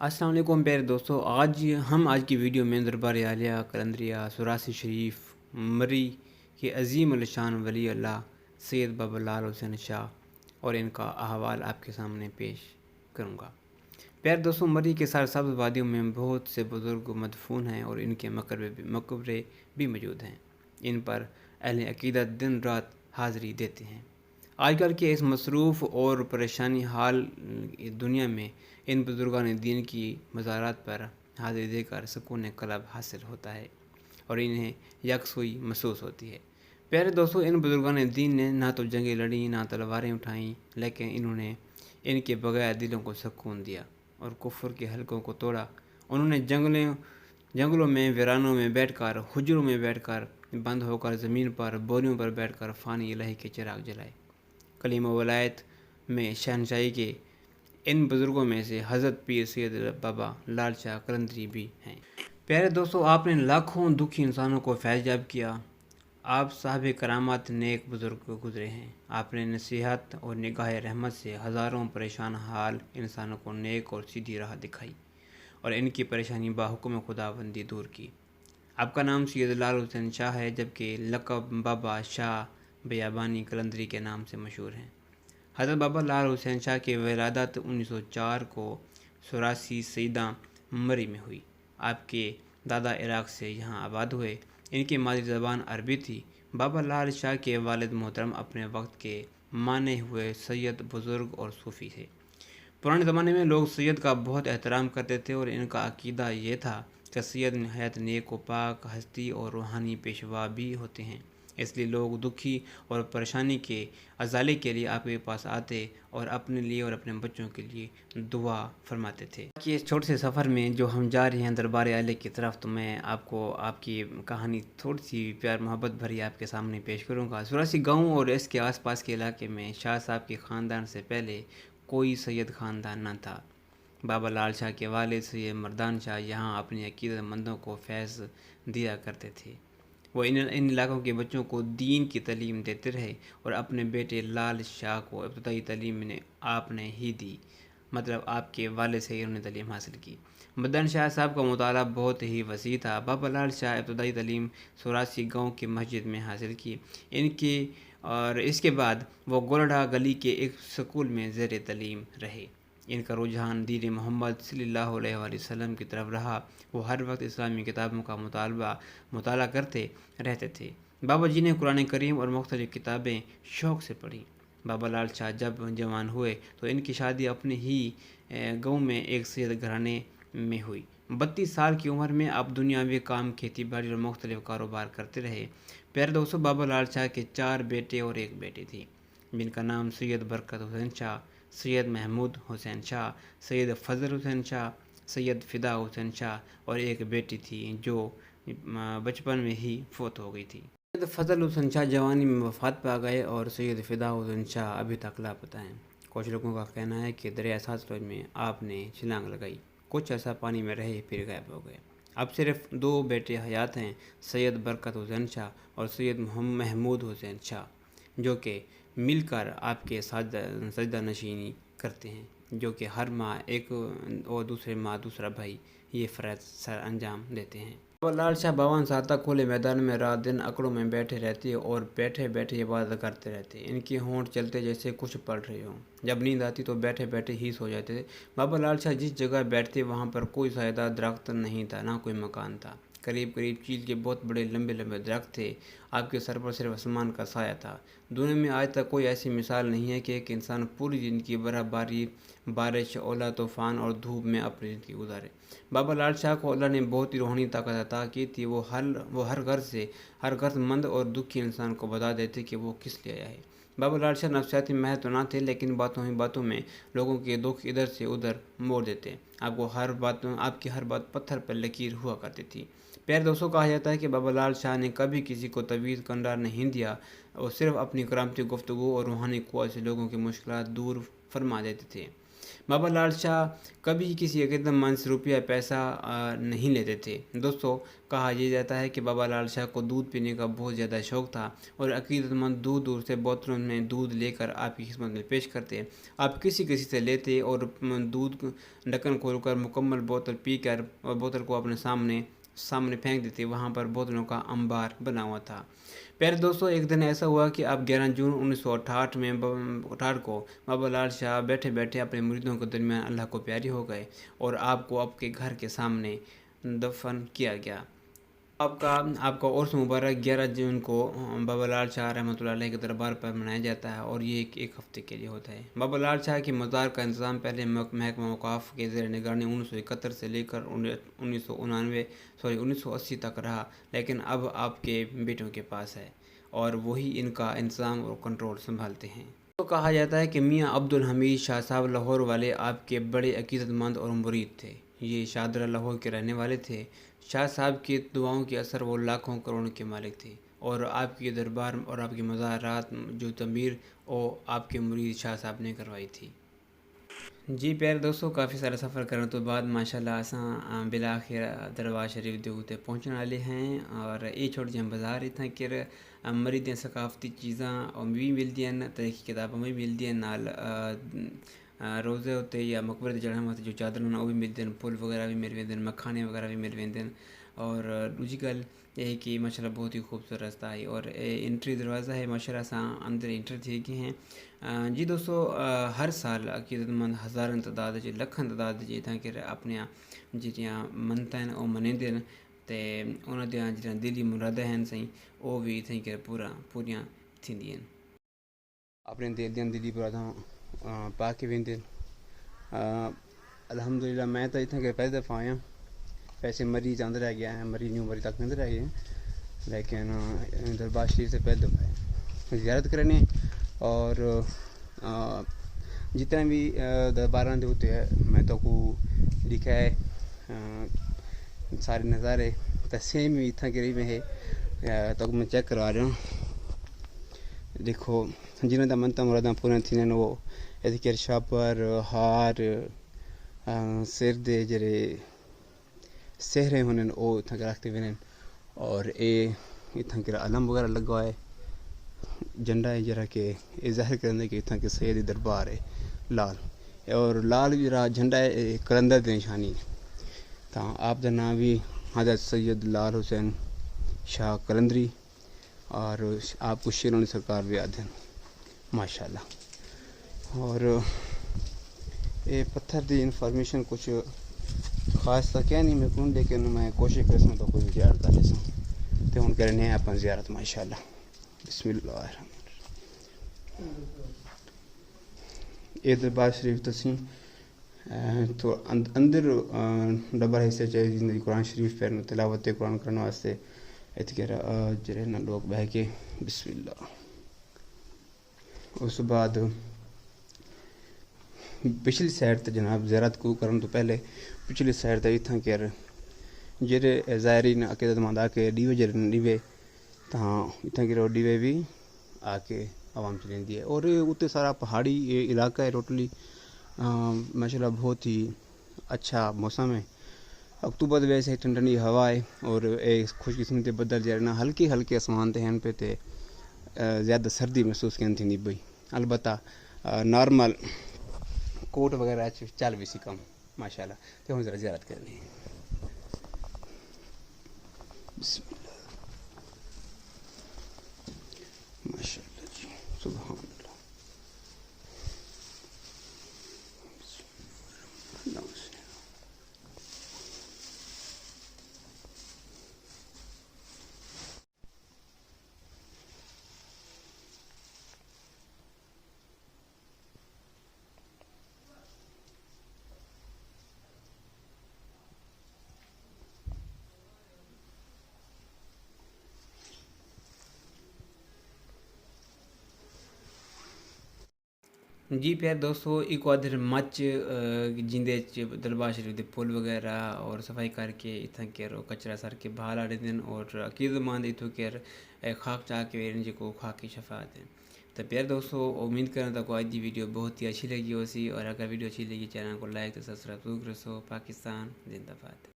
अस्सलाम वालेकुम प्यारे दोस्तों। आज की वीडियो में दरबार आलिया कलंदरिया सुरासी शरीफ मरी के अजीम अलशान वली अल्लाह सैयद बाबा लाल हुसैन शाह और इनका अहवाल आपके सामने पेश करूँगा। प्यारे दोस्तों, मरी के सरसब्ज़ वादियों में बहुत से बुज़ुर्ग मदफून हैं और इनके मकबरे भी मौजूद हैं। इन पर अहले अक़ीदत दिन रात हाज़िरी देते हैं। आजकल के इस मसरूफ़ और परेशानी हाल दुनिया में इन बुज़ुर्गान दीन की मज़ारात पर हाज़िरी देकर सुकून क़ल्ब हासिल होता है और इन्हें यकसुई महसूस होती है। प्यारे दोस्तों, इन बुज़ुर्गान दीन ने ना तो जंगें लड़ी, ना तलवारें उठाईं, लेकिन इन्होंने इनके बगैर दिलों को सुकून दिया और कुफ्र के हलकों को तोड़ा। उन्होंने जंगलों में, वीरानों में बैठकर, हुजरों में बैठकर, बंद होकर ज़मीन पर, बोरियों पर बैठकर फ़ानी इलाही के चिराग जलाए। कलीमा वलायत में शहनशाही के इन बुज़ुर्गों में से हज़रत पीर सैयद बाबा लाल शाह कलंदरी भी हैं। प्यारे दोस्तों, आपने लाखों दुखी इंसानों को फैज़याब किया। आप साहिब करामात नेक बुज़ुर्ग गुज़रे हैं। आपने नसीहत और निगाह रहमत से हज़ारों परेशान हाल इंसानों को नेक और सीधी राह दिखाई और इनकी परेशानी बाहुकुम खुदाबंदी दूर की। आपका नाम सैयद लाल हुसैन शाह है, जबकि लक़ब बाबा शाह बियाबानी कलंदरी के नाम से मशहूर हैं। हज़रत बाबा लाल हुसैन शाह की विलादत 1904 को सुरासी सईदा मरी में हुई। आपके दादा इराक़ से यहाँ आबाद हुए। इनकी मादरी ज़बान अरबी थी। बाबा लाल शाह के वालिद मोहतरम अपने वक्त के माने हुए सैयद, बुज़ुर्ग और सूफ़ी थे। पुराने ज़माने में लोग सैयद का बहुत एहतराम करते थे और इनका अक़ीदा ये था कि सैयद नहायत नेक व पाक हस्ती और रूहानी पेशवा भी होते हैं। इसलिए लोग दुखी और परेशानी के अजाले के लिए आपके पास आते और अपने लिए और अपने बच्चों के लिए दुआ फरमाते थे। कि इस छोटे से सफ़र में जो हम जा रहे हैं दरबार आले की तरफ, तो मैं आपको आपकी कहानी थोड़ी सी प्यार मोहब्बत भरी आपके सामने पेश करूँगा। सुरासी गाँव और इसके आसपास के इलाके में शाह साहब के ख़ानदान से पहले कोई सैयद ख़ानदान न था। बाबा लाल शाह के वालिद सैयद मर्दान शाह यहाँ अपने अक़ीदतमंदों को फैज़ दिया करते थे। वो इन इलाक़ों के बच्चों को दीन की तालीम देते रहे और अपने बेटे लाल शाह को इब्तदाई तालीम आपने ही दी, मतलब आपके वालिद से ही उन्होंने तालीम हासिल की। मर्दान शाह साहब का मुताला बहुत ही वसी था। बाबा लाल शाह इब्तदाई तालीम सुरासी गाँव की मस्जिद में हासिल की। इसके बाद वो गोलडा गली के एक स्कूल में ज़ेर तालीम रहे। इनका रुझान दीन मोहम्मद सल्लल्लाहु अलैहि वसल्लम की तरफ रहा। वो हर वक्त इस्लामी किताबों का मुताला करते रहते थे। बाबा जी ने कुरान करीम और मुख्तलिफ़ किताबें शौक़ से पढ़ी। बाबा लाल शाह जब जवान हुए तो इनकी शादी अपने ही गाँव में एक सैयद घराने में हुई। 32 साल की उम्र में आप दुनियावी काम, खेती बाड़ी और मुख्तलिफ़ कारोबार करते रहे। प्यारे दोस्तों, बाबा लाल शाह के 4 बेटे और 1 बेटी थी, जिनका नाम सैयद बरकत हुसैन शाह, सैयद महमूद हुसैन शाह, सैयद फ़ज़ल हुसैन शाह, सैयद फ़िदा हुसैन शाह और 1 बेटी थी जो बचपन में ही फौत हो गई थी। सैयद फ़ज़ल हुसैन शाह जवानी में वफ़ात पा गए और सैयद फ़िदा हुसैन शाह अभी तक लापता हैं। कुछ लोगों का कहना है कि दरिया सतलुज में आपने छलांग लगाई, कुछ ऐसा पानी में रहे फिर गायब हो गए। अब सिर्फ 2 बेटे हयात हैं, सैयद बरकत हुसैन शाह और सैयद महमूद हुसैन शाह, जो कि मिलकर आपके सजदा नशीनी करते हैं, जो कि हर माह एक और दूसरे माह दूसरा भाई ये फ़र्ज़ सर अंजाम देते हैं। बाबा लाल शाह 52 साल तक खुले मैदान में रात दिन अकड़ों में बैठे रहते और बैठे बैठे इबादत करते रहते। इनके होंठ चलते जैसे कुछ पढ़ रहे हों। जब नींद आती तो बैठे बैठे ही सो जाते थे। बाबा लाल शाह जिस जगह बैठते वहाँ पर कोई सायेदार दरख्त नहीं था, ना कोई मकान था। करीब करीब चील के बहुत बड़े लंबे लंबे दरख्त थे। आपके सर पर सिर्फ आसमान का साया था। दुनिया में आज तक कोई ऐसी मिसाल नहीं है कि एक इंसान पूरी ज़िंदगी बर्फ़बारी, बारिश, ओला तूफ़ान और धूप में अपनी ज़िंदगी गुजारे। बाबा लाल शाह को अल्लाह ने बहुत ही रूहानी ताकत अता की थी। वो हर गर्ज़मंद और दुखी इंसान को बता देते कि वो किस लिए आया है। बाबा लाल शाह नफसियाती महर तो ना थे, लेकिन बातों ही बातों में लोगों के दुख इधर से उधर मोड़ देते। आपकी हर बात पत्थर पर लकीर हुआ करती थी। प्यारे दोस्तों, कहा जाता है कि बाबा लाल शाह ने कभी किसी को तवीज़ कंडार नहीं दिया और सिर्फ अपनी करामती गुफ्तगू और रूहानी क़ुव्वत से लोगों की मुश्किलात दूर फरमा देते थे। بابا لال شاہ کبھی کسی عقیدتمند سے روپیہ پیسہ نہیں لیتے تھے۔ دوستو کہا یہ جاتا ہے کہ بابا لال شاہ کو دودھ پینے کا بہت زیادہ شوق تھا اور عقیدتمند دور دور سے بوتلوں میں دودھ لے کر آپ کی خدمت میں پیش کرتے۔ آپ کسی سے لیتے اور دودھ ڈھکن کھول کر مکمل بوتل پی کر اور بوتل کو اپنے سامنے پھینک دیتے۔ وہاں پر بوتلوں کا انبار بنا ہوا تھا۔ پیارے دوستو ایک دن ایسا ہوا کہ اب 11 جون 1968 کو بابا لال شاہ بیٹھے بیٹھے اپنے مریدوں کے درمیان اللہ کو پیارے ہو گئے اور آپ کو آپ کے گھر کے سامنے دفن کیا گیا۔ آپ کا عرس مبارک 11 جون کو بابا لال شاہ رحمۃ اللہ علیہ کے دربار پر منایا جاتا ہے اور یہ ایک ہفتے کے لیے ہوتا ہے۔ بابا لال شاہ کی مزار کا انتظام پہلے محکمہ اوقاف کے زیر نگرانی 1971 سے لے کر 1980 تک رہا، لیکن اب آپ کے بیٹوں کے پاس ہے اور وہی ان کا انتظام اور کنٹرول سنبھالتے ہیں۔ تو کہا جاتا ہے کہ میاں عبد الحمید شاہ صاحب لاہور والے آپ کے بڑے عقیدت مند اور مرید تھے۔ یہ شاہدرہ لاہور کے رہنے والے تھے۔ شاہ صاحب کی دعاؤں کے اثر وہ لاکھوں کروڑوں کے مالک تھے اور آپ کی دربار اور آپ کی مزارات جو تعمیر آپ کے مرید شاہ صاحب نے کروائی تھی۔ جی پیارے دوستو کافی سارا سفر کرنے تو بعد ماشاءاللہ اساں بلاخر دربار شریف دے اوتے پہنچنے والے ہیں اور یہ چھوٹے جہاں بازار اتنا کہ مریدیں ثقافتی چیزاں بھی ملتی ہیں، تاریخی کتابیں بھی ملتی ہیں، نال روزے ہوتے یا مقبرے چڑھنے واسطے جو چادر وہ بھی ملتے ہیں، پھول وغیرہ بھی مل ویندے ہیں، مکھانے وغیرہ بھی مل ویندے ہیں اور دوسری گل یہ ہے کہ ماشاءاللہ بہت ہی خوبصورت راستہ ہے اور انٹری دروازہ ہے ماشاءاللہ سے اندر انٹر تھے گئے ہیں۔ جی دوستو ہر سال عقیدت مند ہزاروں تعداد لکھاں تعداد کہ اپنی جہاں منتاں ہیں وہ منیندے ہیں تے انہاں دیاں جہاں دلی مراداں ہیں سہیں وہ بھی اتنے کہ پوریاں تھیندیاں ہیں۔ اپنے دل دیاں دلی مراداں پا کے ویندے الحمدللہ میں تو اتنا کہ پہلی دفعہ آیا، ویسے مری اندر رہ گیا ہے، مری نیو مری تک اندر رہ گئے ہیں، لیکن دربار شریف سے پہلے دفعہ ہے زیارت کرنے اور جتنے بھی درباراں دے ہوتے ہیں میں تو کو لکھا ہے سارے نظارے تو سیم بھی اتنا قریب میں ہے تو میں چیک کروا رہا ہوں۔ دیکھو جنہوں دا منتا مراداں پورا تھیں وہ یہ شاپر ہار سر دے جڑے سہرے ہونے وہ اتنا رکھتے ہوئے اور اتنا کہ علم وغیرہ لگا ہے جھنڈا ہے جرا کہ یہ ظاہر کرنے کہ اتنا کہ سید دربار ہے لال اور لال جرا جھنڈا ہے قلندر دی نشانی تا آپ دا نام بھی حضرت سید لال حسین شاہ قلندری اور آپ کو شیرونی سرکار بھی یاد ہیں ماشاءاللہ۔ اور یہ پتھر دی انفارمیشن کچھ خاص تو کیا نہیں میں کون، لیکن میں کوشش کرتا ہوں تو کوئی زیارت آ جیسا تو ہوں کرنے ہیں اپنا زیارت ماشاءاللہ۔ بسم اللہ الرحمن الرحیم۔ یہ دربار شریف تسیں تو اندر ڈبر حصے چاہیے زندگی قرآن شریف پہ تلاوت قرآن کرنے واسطے اتکرا جرے نا لوگ بہ کے بسم اللہ۔ اس بعد پچھلی سائڈ تے جناب زیارت کو کرن تو پہلے پچھلی سائڈ تے اتنا کہ جڑے زائرین عقیدت مند آ کے ڈیوے جڑے ڈیوے تاں اتنا کہ ڈیوے بھی آ کے عوام چلیں دی ہے اور اتنے سارا پہاڑی علاقہ ہے ٹوٹلی ماشاءاللہ بہت ہی اچھا موسم ہے۔ اکتوبر ویسے ٹھنڈی ہوا ہے اور خوش قسمتی بدل جائے نا ہلکے ہلکے آسمان تے ہیں پہ تے زیادہ سردی محسوس کرن تھی نہیں بھئی، البتہ نارمل کوٹ وغیرہ چل بھی سی کم ماشاءاللہ۔ تو ہم ذرا زیارت کرنی ہے بسم اللہ ماشاءاللہ جی سبحان اللہ۔ جی پیار دوستو ایک ادھر مچ جندے دربار شریف دے پل وغیرہ اور صفائی کر کے اتنا کہ کچرا سر کے باہر آ دین اور عقیدت مند اتو کہ خاک چاہ کے جی کو خاک کی شفاعت ہیں تو پیارے دوستو امید کرنا تھا آج کی ویڈیو بہت ہی اچھی لگی ہو سی، اور اگر ویڈیو اچھی لگی چینل کو لائک تو سبسکرائب ضرور کرو. پاکستان زندہ باد.